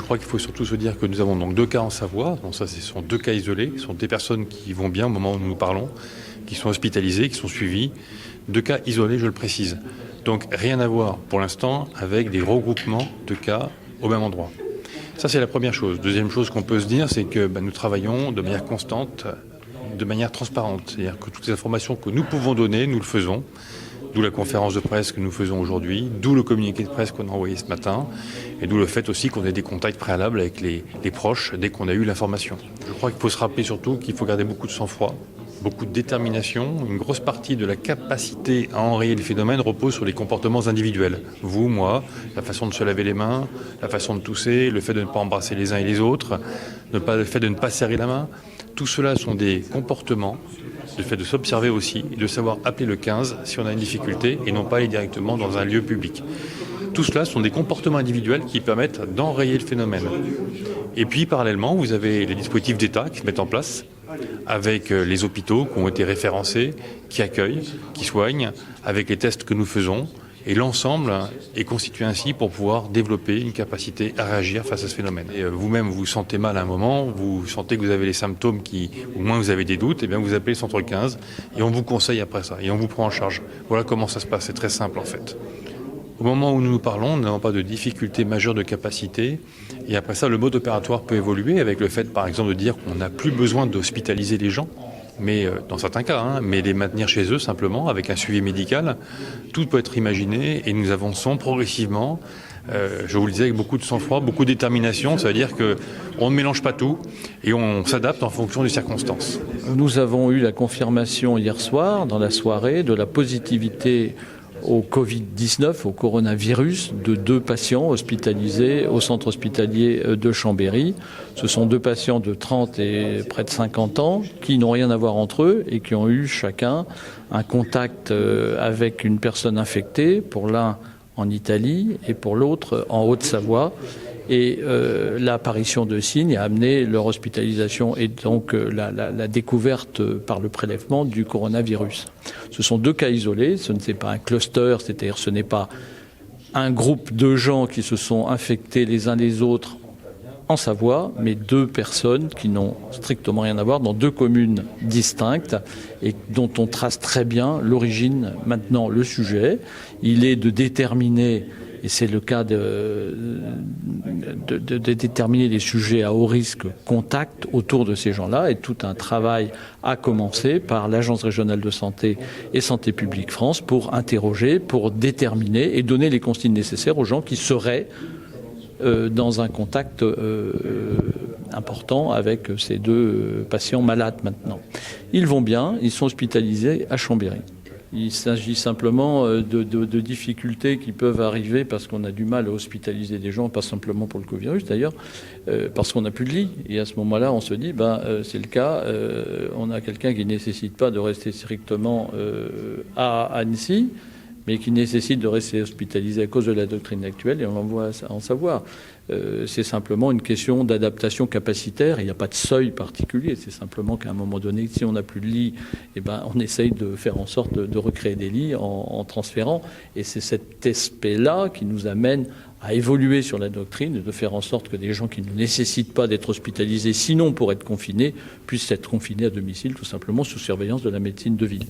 crois qu'il faut surtout se dire que nous avons donc 2 cas en Savoie. Donc ça, ce sont 2 cas isolés. Ce sont des personnes qui vont bien au moment où nous parlons, qui sont hospitalisées, qui sont suivies. 2 cas isolés, je le précise. Donc rien à voir pour l'instant avec des regroupements de cas au même endroit. Ça, c'est la première chose. Deuxième chose qu'on peut se dire, c'est que nous travaillons de manière constante, de manière transparente. C'est-à-dire que toutes les informations que nous pouvons donner, nous le faisons. D'où la conférence de presse que nous faisons aujourd'hui, d'où le communiqué de presse qu'on a envoyé ce matin, et d'où le fait aussi qu'on ait des contacts préalables avec les proches dès qu'on a eu l'information. Je crois qu'il faut se rappeler surtout qu'il faut garder beaucoup de sang-froid, beaucoup de détermination. Une grosse partie de la capacité à enrayer le phénomène repose sur les comportements individuels. Vous, moi, la façon de se laver les mains, la façon de tousser, le fait de ne pas embrasser les uns et les autres, le fait de ne pas serrer la main. Tout cela sont des comportements, le fait de s'observer aussi et de savoir appeler le 15 si on a une difficulté et non pas aller directement dans un lieu public. Tout cela sont des comportements individuels qui permettent d'enrayer le phénomène. Et puis parallèlement, vous avez les dispositifs d'État qui se mettent en place avec les hôpitaux qui ont été référencés, qui accueillent, qui soignent, avec les tests que nous faisons. Et l'ensemble est constitué ainsi pour pouvoir développer une capacité à réagir face à ce phénomène. Et vous-même, vous vous sentez mal à un moment, vous sentez que vous avez les symptômes au moins vous avez des doutes, et bien vous appelez le centre 15 et on vous conseille après ça, et on vous prend en charge. Voilà comment ça se passe, c'est très simple en fait. Au moment où nous nous parlons, nous n'avons pas de difficulté majeure de capacité. Et après ça, le mode opératoire peut évoluer avec le fait, par exemple, de dire qu'on n'a plus besoin d'hospitaliser les gens. Mais dans certains cas, mais les maintenir chez eux simplement avec un suivi médical. Tout peut être imaginé et nous avançons progressivement. Je vous le disais, avec beaucoup de sang-froid, beaucoup de détermination. Ça veut dire qu'on ne mélange pas tout et on s'adapte en fonction des circonstances. Nous avons eu la confirmation hier soir, dans la soirée, de la positivité au Covid-19, au coronavirus, de 2 patients hospitalisés au centre hospitalier de Chambéry. Ce sont 2 patients de 30 et près de 50 ans qui n'ont rien à voir entre eux et qui ont eu chacun un contact avec une personne infectée, pour l'un en Italie et pour l'autre en Haute-Savoie. Et l'apparition de signes a amené leur hospitalisation et donc la découverte par le prélèvement du coronavirus. Ce sont 2 cas isolés, ce n'est pas un cluster, c'est-à-dire ce n'est pas un groupe de gens qui se sont infectés les uns les autres en Savoie, mais 2 personnes qui n'ont strictement rien à voir dans 2 communes distinctes et dont on trace très bien l'origine. Maintenant, le sujet, il est de déterminer, et c'est le cas de déterminer les sujets à haut risque contact autour de ces gens-là. Et tout un travail a commencé par l'Agence régionale de santé et Santé publique France pour interroger, pour déterminer et donner les consignes nécessaires aux gens qui seraient dans un contact important avec ces 2 patients malades maintenant. Ils vont bien, ils sont hospitalisés à Chambéry. Il s'agit simplement de difficultés qui peuvent arriver parce qu'on a du mal à hospitaliser des gens, pas simplement pour le Covid-virus d'ailleurs, parce qu'on n'a plus de lit. Et à ce moment-là, on se dit, c'est le cas, on a quelqu'un qui ne nécessite pas de rester strictement à Annecy, mais qui nécessite de rester hospitalisé à cause de la doctrine actuelle, et on l'envoie en Savoie. C'est simplement une question d'adaptation capacitaire. Il n'y a pas de seuil particulier. C'est simplement qu'à un moment donné, si on n'a plus de lit, on essaye de faire en sorte de recréer des lits en transférant. Et c'est cet aspect-là qui nous amène à évoluer sur la doctrine et de faire en sorte que des gens qui ne nécessitent pas d'être hospitalisés, sinon pour être confinés, puissent être confinés à domicile, tout simplement sous surveillance de la médecine de ville.